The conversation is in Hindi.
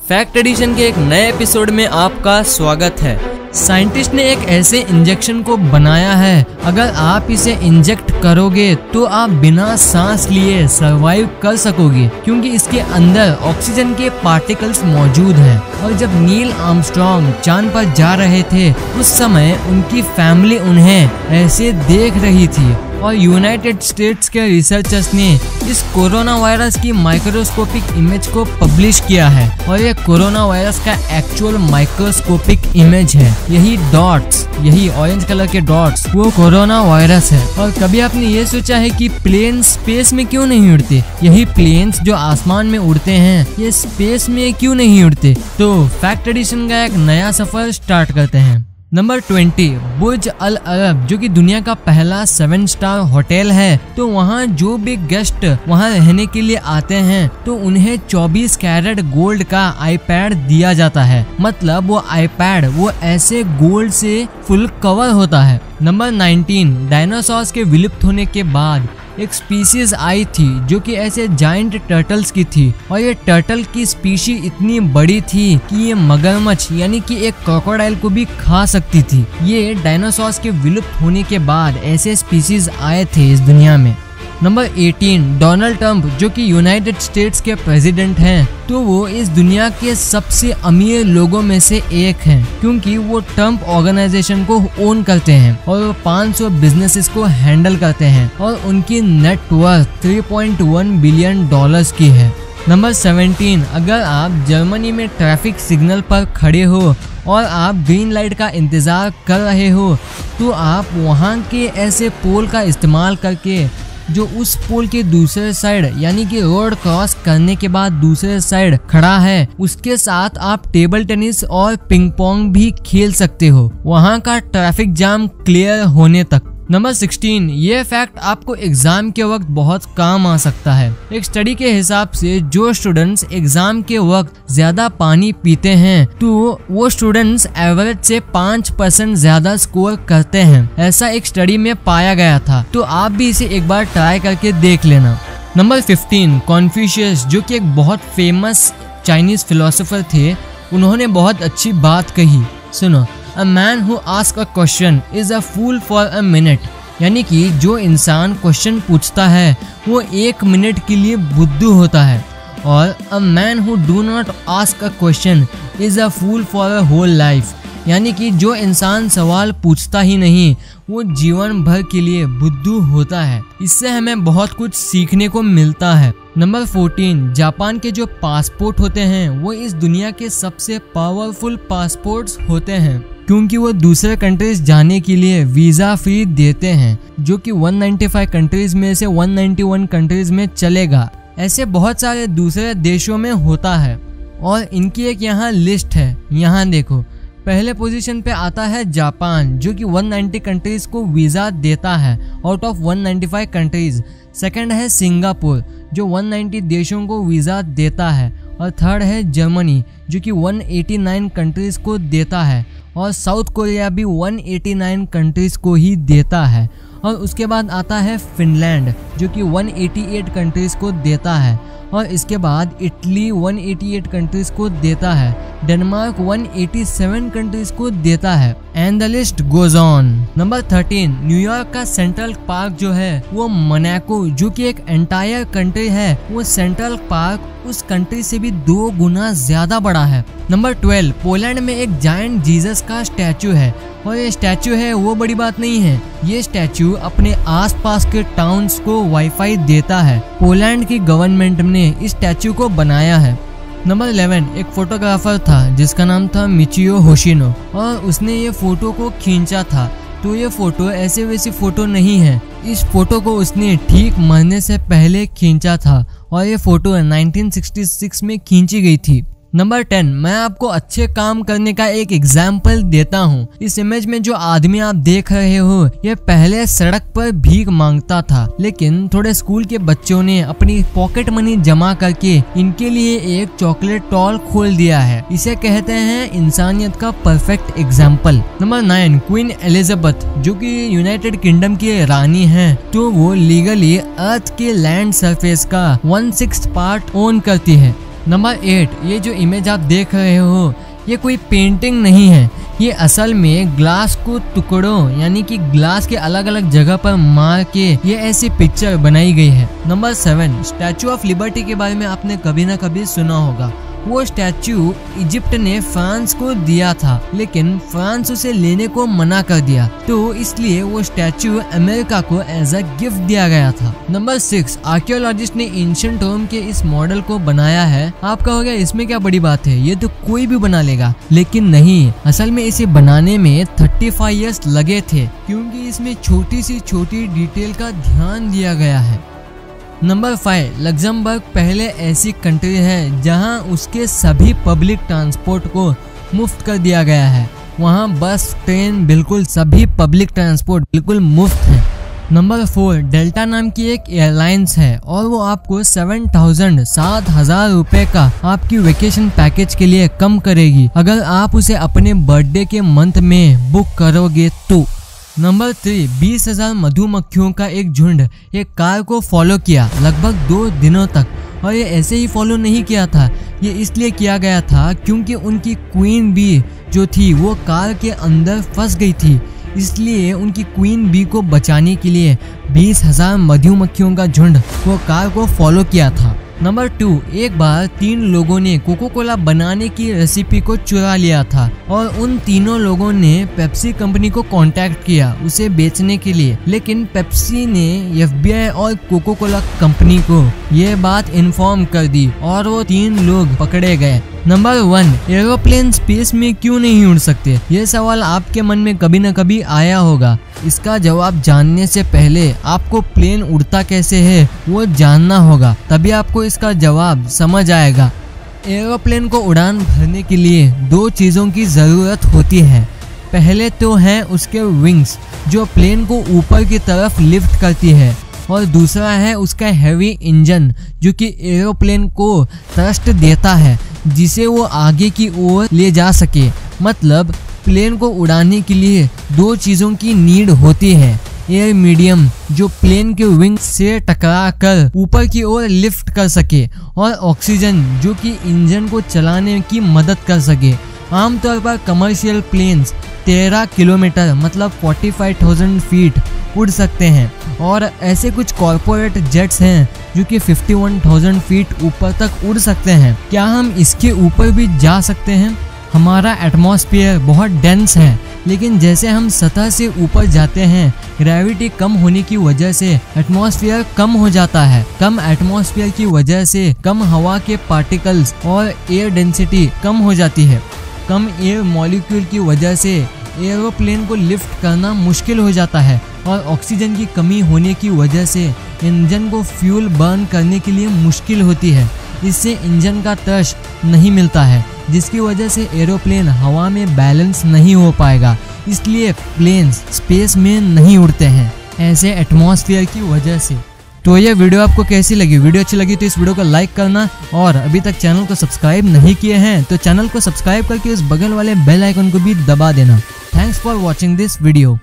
फैक्ट एडिशन के एक नए एपिसोड में आपका स्वागत है। साइंटिस्ट ने एक ऐसे इंजेक्शन को बनाया है, अगर आप इसे इंजेक्ट करोगे तो आप बिना सांस लिए सरवाइव कर सकोगे, क्योंकि इसके अंदर ऑक्सीजन के पार्टिकल्स मौजूद हैं। और जब नील आर्मस्ट्रॉन्ग चांद पर जा रहे थे उस समय उनकी फैमिली उन्हें ऐसे देख रही थी। और यूनाइटेड स्टेट्स के रिसर्चर्स ने इस कोरोना वायरस की माइक्रोस्कोपिक इमेज को पब्लिश किया है और ये कोरोना वायरस का एक्चुअल माइक्रोस्कोपिक इमेज है। यही डॉट्स, यही ऑरेंज कलर के डॉट्स वो कोरोना वायरस है। और कभी आपने ये सोचा है कि प्लेन स्पेस में क्यों नहीं उड़ते? यही प्लेन्स जो आसमान में उड़ते हैं ये स्पेस में क्यों नहीं उड़ते? तो फैक्ट एडिशन का एक नया सफर स्टार्ट करते हैं। नंबर 20, बुर्ज अल अरब, जो कि दुनिया का पहला 7 स्टार होटल है। तो वहाँ जो भी गेस्ट वहाँ रहने के लिए आते हैं तो उन्हें 24 कैरेट गोल्ड का आईपैड दिया जाता है। मतलब वो आईपैड वो ऐसे गोल्ड से फुल कवर होता है। नंबर 19, डायनासोर्स के विलुप्त होने के बाद एक स्पीसीज आई थी जो कि ऐसे जायंट टर्टल्स की थी। और ये टर्टल की स्पीशी इतनी बड़ी थी कि ये मगरमच्छ यानी कि एक क्रोकोडाइल को भी खा सकती थी। ये डायनासोर्स के विलुप्त होने के बाद ऐसे स्पीसीज आए थे इस दुनिया में। नंबर 18, डोनाल्ड ट्रंप, जो कि यूनाइटेड स्टेट्स के प्रेसिडेंट हैं, तो वो इस दुनिया के सबसे अमीर लोगों में से एक हैं, क्योंकि वो ट्रंप ऑर्गेनाइजेशन को ओन करते हैं और वो 500 बिजनेसेस को हैंडल करते हैं और उनकी नेट वर्थ $3.1 बिलियन की है। नंबर 17, अगर आप जर्मनी में ट्रैफिक सिग्नल पर खड़े हो और आप ग्रीन लाइट का इंतजार कर रहे हो तो आप वहाँ के ऐसे पोल का इस्तेमाल करके जो उस पोल के दूसरे साइड यानी कि रोड क्रॉस करने के बाद दूसरे साइड खड़ा है उसके साथ आप टेबल टेनिस और पिंग पोंग भी खेल सकते हो, वहाँ का ट्रैफिक जाम क्लियर होने तक। नंबर 16, ये फैक्ट आपको एग्जाम के वक्त बहुत काम आ सकता है। एक स्टडी के हिसाब से जो स्टूडेंट्स एग्जाम के वक्त ज्यादा पानी पीते हैं तो वो स्टूडेंट्स एवरेज से 5% ज्यादा स्कोर करते हैं। ऐसा एक स्टडी में पाया गया था, तो आप भी इसे एक बार ट्राई करके देख लेना। नंबर 15, कॉन्फ्यूशियस, जो कि एक बहुत फेमस चाइनीज फिलोसोफर थे, उन्होंने बहुत अच्छी बात कही। सुनो, A man who asks a question is a fool for a minute, यानी कि जो इंसान क्वेश्चन पूछता है वो 1 मिनट के लिए बुद्धू होता है। और a man who do not ask a question is a fool for a whole life, यानी कि जो इंसान सवाल पूछता ही नहीं वो जीवन भर के लिए बुद्धू होता है। इससे हमें बहुत कुछ सीखने को मिलता है। नंबर 14, जापान के जो पासपोर्ट होते हैं वो इस दुनिया के सबसे पावरफुल पासपोर्ट्स होते हैं, क्योंकि वो दूसरे कंट्रीज जाने के लिए वीजा फ्री देते हैं, जो कि 195 कंट्रीज में से 191 कंट्रीज में चलेगा। ऐसे बहुत सारे दूसरे देशों में होता है और इनकी एक यहाँ लिस्ट है। यहाँ देखो, पहले पोजीशन पे आता है जापान, जो कि 190 कंट्रीज को वीजा देता है आउट ऑफ 195 कंट्रीज। सेकंड है सिंगापुर, जो 190 देशों को वीजा देता है। और थर्ड है जर्मनी, जो कि 189 कंट्रीज को देता है। और साउथ कोरिया भी 189 कंट्रीज को ही देता है। और उसके बाद आता है फिनलैंड, जो कि 188 कंट्रीज को देता है। और इसके बाद इटली 188 कंट्रीज को देता है। डेनमार्क 187 कंट्रीज को देता है। And the list goes on. Number 13, New York का सेंट्रल पार्क जो है वो मोनाको, जो कि एक एंटायर कंट्री है, वो सेंट्रल पार्क उस कंट्री से भी 2 गुना ज्यादा बड़ा है। नंबर 12, पोलैंड में एक जायंट जीसस का स्टैचू है। और ये स्टैचू है वो बड़ी बात नहीं है, ये स्टैचू अपने आसपास के टाउन्स को वाईफाई देता है। पोलैंड की गवर्नमेंट ने इस स्टैचू को बनाया है। नंबर 11, एक फोटोग्राफर था जिसका नाम था मिचियो होशिनो और उसने ये फोटो को खींचा था। तो ये फोटो ऐसे वैसी फोटो नहीं है, इस फोटो को उसने ठीक मरने से पहले खींचा था और ये फोटो 1966 में खींची गई थी। नंबर 10, मैं आपको अच्छे काम करने का एक एग्जाम्पल देता हूँ। इस इमेज में जो आदमी आप देख रहे हो ये पहले सड़क पर भीख मांगता था, लेकिन थोड़े स्कूल के बच्चों ने अपनी पॉकेट मनी जमा करके इनके लिए एक चॉकलेट टॉल खोल दिया है। इसे कहते हैं इंसानियत का perfect example. Number 9, queen Elizabeth, जो कि यूनाइटेड किंगडम की रानी है, तो वो लीगली अर्थ के लैंड सरफेस का 1/6 पार्ट ओन करती है। नंबर 8, ये जो इमेज आप देख रहे हो ये कोई पेंटिंग नहीं है, ये असल में ग्लास को टुकड़ों यानी कि ग्लास के अलग अलग जगह पर मार के ये ऐसी पिक्चर बनाई गई है। नंबर 7, स्टैचू ऑफ लिबर्टी के बारे में आपने कभी ना कभी सुना होगा। वो स्टैचू इजिप्ट ने फ्रांस को दिया था, लेकिन फ्रांस उसे लेने को मना कर दिया, तो इसलिए वो स्टैचू अमेरिका को एज अ गिफ्ट दिया गया था। नंबर 6, आर्कियोलॉजिस्ट ने एंशिएंट रोम के इस मॉडल को बनाया है। आप कहोगे इसमें क्या बड़ी बात है, ये तो कोई भी बना लेगा, लेकिन नहीं, असल में इसे बनाने में 35 इयर्स लगे थे, क्योंकि इसमें छोटी सी छोटी डिटेल का ध्यान दिया गया है। नंबर 5, लग्जमबर्ग पहले ऐसी कंट्री है जहां उसके सभी पब्लिक ट्रांसपोर्ट को मुफ्त कर दिया गया है। वहां बस, ट्रेन, बिल्कुल सभी पब्लिक ट्रांसपोर्ट बिल्कुल मुफ्त है। नंबर 4, डेल्टा नाम की एक एयरलाइंस है और वो आपको 7,000 रुपए का आपकी वेकेशन पैकेज के लिए कम करेगी अगर आप उसे अपने बर्थडे के मंथ में बुक करोगे तो। नंबर 3, 20,000 मधुमक्खियों का एक झुंड एक कार को फॉलो किया लगभग 2 दिनों तक, और ये ऐसे ही फॉलो नहीं किया था, ये इसलिए किया गया था क्योंकि उनकी क्वीन बी जो थी वो कार के अंदर फंस गई थी, इसलिए उनकी क्वीन बी को बचाने के लिए 20,000 मधुमक्खियों का झुंड वो कार को फॉलो किया था। नंबर 2, एक बार 3 लोगों ने कोको कोला बनाने की रेसिपी को चुरा लिया था और उन तीनों लोगों ने पेप्सी कंपनी को कांटेक्ट किया उसे बेचने के लिए, लेकिन पेप्सी ने FBI और कोको कोला कंपनी को ये बात इन्फॉर्म कर दी और वो 3 लोग पकड़े गए। नंबर 1, एरोप्लेन स्पेस में क्यों नहीं उड़ सकते? ये सवाल आपके मन में कभी न कभी आया होगा। इसका जवाब जानने से पहले आपको प्लेन उड़ता कैसे है वो जानना होगा, तभी आपको इसका जवाब समझ आएगा। एरोप्लेन को उड़ान भरने के लिए 2 चीज़ों की ज़रूरत होती है। पहले तो है उसके विंग्स जो प्लेन को ऊपर की तरफ लिफ्ट करती है, और दूसरा है उसका हैवी इंजन जो कि एरोप्लेन को थ्रस्ट देता है जिसे वो आगे की ओर ले जा सके। मतलब प्लेन को उड़ाने के लिए 2 चीज़ों की नीड होती है, एयर मीडियम जो प्लेन के विंग से टकरा कर ऊपर की ओर लिफ्ट कर सके, और ऑक्सीजन जो कि इंजन को चलाने की मदद कर सके। आमतौर पर कमर्शियल प्लेन्स 13 किलोमीटर मतलब 45,000 फीट उड़ सकते हैं, और ऐसे कुछ कॉर्पोरेट जेट्स हैं जो कि 51,000 फीट ऊपर तक उड़ सकते हैं। क्या हम इसके ऊपर भी जा सकते हैं? हमारा एटमॉस्फेयर बहुत डेंस है, लेकिन जैसे हम सतह से ऊपर जाते हैं ग्रेविटी कम होने की वजह से एटमॉस्फेयर कम हो जाता है। कम एटमॉस्फेयर की वजह से कम हवा के पार्टिकल्स और एयर डेंसिटी कम हो जाती है। कम एयर मॉलिक्यूल की वजह से एरोप्लेन को लिफ्ट करना मुश्किल हो जाता है, और ऑक्सीजन की कमी होने की वजह से इंजन को फ्यूल बर्न करने के लिए मुश्किल होती है। इससे इंजन का थ्रस्ट नहीं मिलता है, जिसकी वजह से एरोप्लेन हवा में बैलेंस नहीं हो पाएगा, इसलिए प्लेन्स स्पेस में नहीं उड़ते हैं ऐसे एटमॉस्फेयर की वजह से। तो ये वीडियो आपको कैसी लगी? वीडियो अच्छी लगी तो इस वीडियो को लाइक करना, और अभी तक चैनल को सब्सक्राइब नहीं किए हैं तो चैनल को सब्सक्राइब करके उस बगल वाले बेल आइकन को भी दबा देना। Thanks for watching this video.